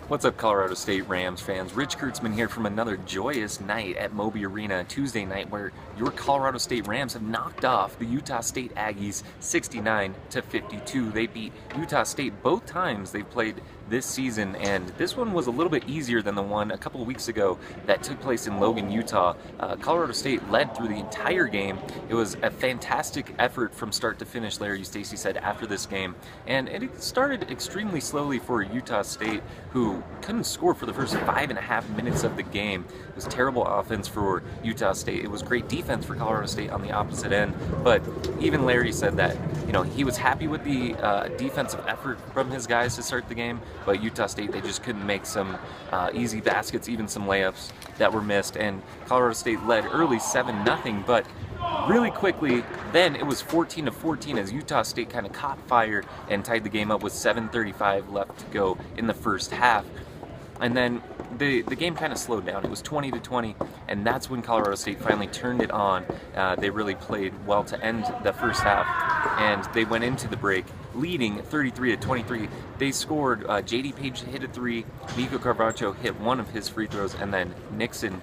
What's up, Colorado State Rams fans? Rich Kurtzman here from another joyous night at Moby Arena Tuesday night, where your Colorado State Rams have knocked off the Utah State Aggies 69-52. They beat Utah State both times they've played this season, and this one was a little bit easier than the one a couple of weeks ago that took place in Logan, Utah. Colorado State led through the entire game. It was a fantastic effort from start to finish, Larry Eustachy said after this game, and it started extremely slowly for Utah State, who couldn't score for the first 5.5 minutes of the game. It was terrible offense for Utah State. It was great defense for Colorado State on the opposite end, but even Larry said that, he was happy with the defensive effort from his guys to start the game, but Utah State, they just couldn't make some easy baskets, even some layups that were missed, and Colorado State led early 7-0, but really quickly, then it was 14-14 as Utah State kind of caught fire and tied the game up with 7:35 left to go in the first half. And then the game kind of slowed down. It was 20-20, and that's when Colorado State finally turned it on. They really played well to end the first half, and they went into the break leading 33-23. They scored. J.D. Page hit a three, Nico Carvacho hit one of his free throws, and then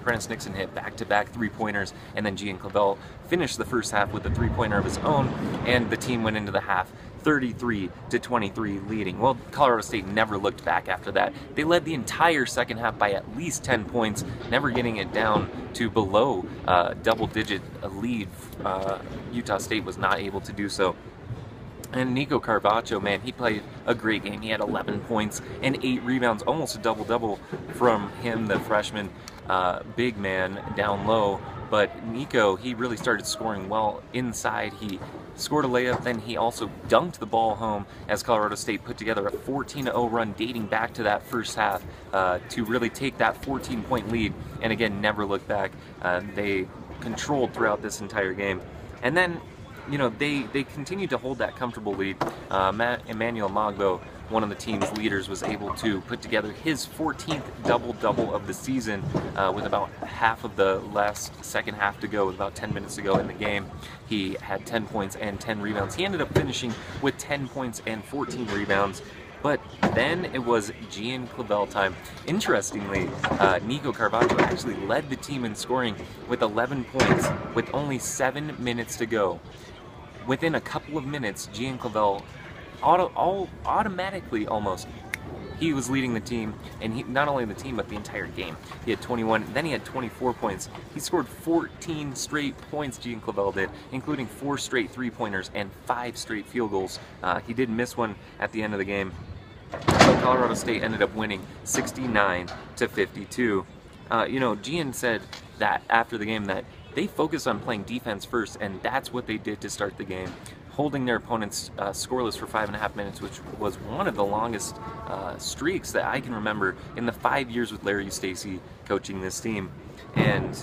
Prentice Nixon hit back-to-back three-pointers, and then Gian Clavel finished the first half with a three-pointer of his own, and the team went into the half 33-23 leading. Well, Colorado State never looked back after that. They led the entire second half by at least 10 points, never getting it down to below double-digit lead. Utah State was not able to do so. And Nico Carvacho, man, he played a great game. He had 11 points and 8 rebounds, almost a double-double from him, the freshman big man down low. But Nico, he really started scoring well inside. He scored a layup, then he also dunked the ball home as Colorado State put together a 14-0 run dating back to that first half to really take that 14-point lead, and again, never look back. They controlled throughout this entire game. And then, they continued to hold that comfortable lead. Emmanuel Mogbo, one of the team's leaders, was able to put together his 14th double-double of the season with about half of the second half to go, with about 10 minutes to go in the game. He had 10 points and 10 rebounds. He ended up finishing with 10 points and 14 rebounds. But then it was Gian Clavel time. Interestingly, Nico Carvacho actually led the team in scoring with 11 points with only 7 minutes to go. Within a couple of minutes, Gian Clavel automatically almost, he was leading the team, and he not only the team but the entire game. He had 21, then he had 24 points. He scored 14 straight points, Gian Clavel did, including 4 straight three-pointers and 5 straight field goals. He did miss one at the end of the game, but Colorado State ended up winning 69-52. Gian said that after the game that they focused on playing defense first, and that's what they did to start the game, holding their opponents scoreless for 5.5 minutes, which was one of the longest streaks that I can remember in the 5 years with Larry Eustachy coaching this team. And,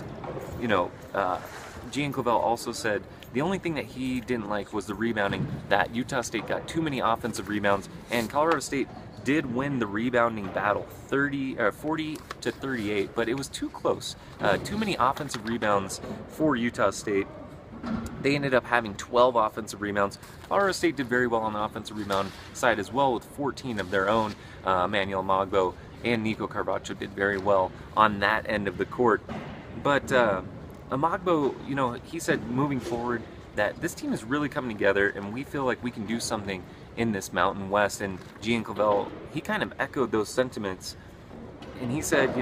Gian Clavel also said the only thing that he didn't like was the rebounding, that Utah State got too many offensive rebounds, and Colorado State did win the rebounding battle 40-38, but it was too close. Too many offensive rebounds for Utah State. They ended up having 12 offensive rebounds. Colorado State did very well on the offensive rebound side as well, with 14 of their own. Emmanuel Mogbo and Nico Carvacho did very well on that end of the court. But Mogbo, he said moving forward that this team is really coming together, and we feel like we can do something in this Mountain West. And Gian Clavel, he kind of echoed those sentiments, and he said,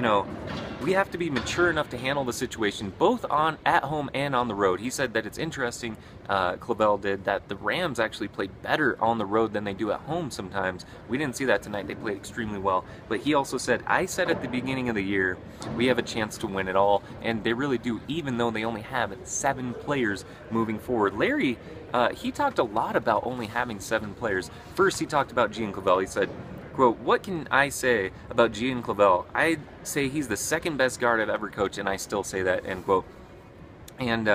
we have to be mature enough to handle the situation both at home and on the road. He said that it's interesting, Clavel did, that the Rams actually played better on the road than they do at home sometimes. We didn't see that tonight. They played extremely well. But he also said, I said at the beginning of the year, we have a chance to win it all, and they really do, even though they only have 7 players moving forward. Larry, he talked a lot about only having 7 players. First, he talked about Gian Clavel. He said, quote, "What can I say about Gian Clavel? I'd say he's the second best guard I've ever coached, and I still say that," end quote. And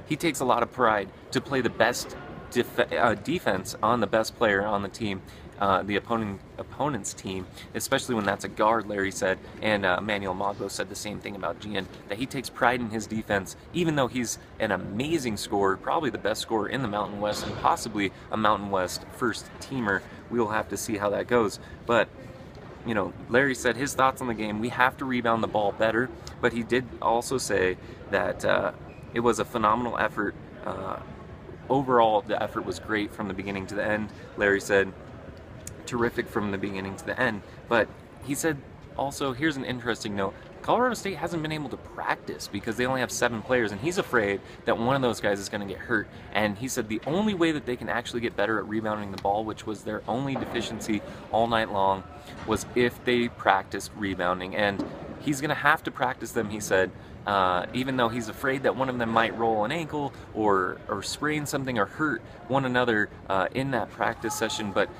he takes a lot of pride to play the best defense on the best player on the team, the opponent's team, especially when that's a guard, Larry said. And Emmanuel Mogbo said the same thing about Gian, that he takes pride in his defense, even though he's an amazing scorer, probably the best scorer in the Mountain West, and possibly a Mountain West first teamer. We'll have to see how that goes. But Larry said his thoughts on the game: we have to rebound the ball better, but he did also say that it was a phenomenal effort. Overall, the effort was great from the beginning to the end. Larry said, terrific from the beginning to the end. But he said also, here's an interesting note: Colorado State hasn't been able to practice because they only have 7 players, and he's afraid that one of those guys is going to get hurt. And he said the only way that they can actually get better at rebounding the ball, which was their only deficiency all night long, was if they practiced rebounding. And he's going to have to practice them, he said, even though he's afraid that one of them might roll an ankle or sprain something or hurt one another in that practice session. But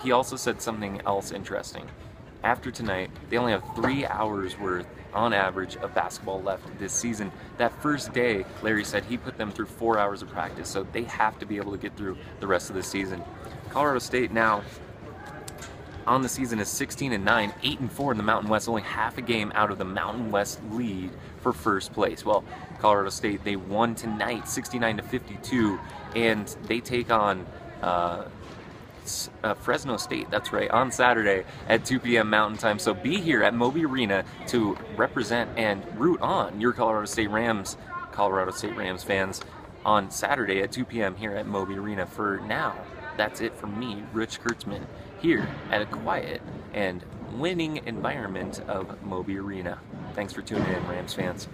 he also said something else interesting. After tonight, they only have 3 hours worth, on average, of basketball left this season. That first day, Larry said he put them through 4 hours of practice, so they have to be able to get through the rest of the season. Colorado State now on the season is 16-9, 8-4 in the Mountain West, only half a game out of the Mountain West lead for first place. Well, Colorado State, they won tonight, 69-52, and they take on Fresno State, that's right, on Saturday at 2 p.m. Mountain Time. So be here at Moby Arena to represent and root on your Colorado State Rams fans on Saturday at 2 p.m. here at Moby Arena. For now, that's it from me, Rich Kurtzman, here at a quiet and winning environment of Moby Arena. Thanks for tuning in, Rams fans.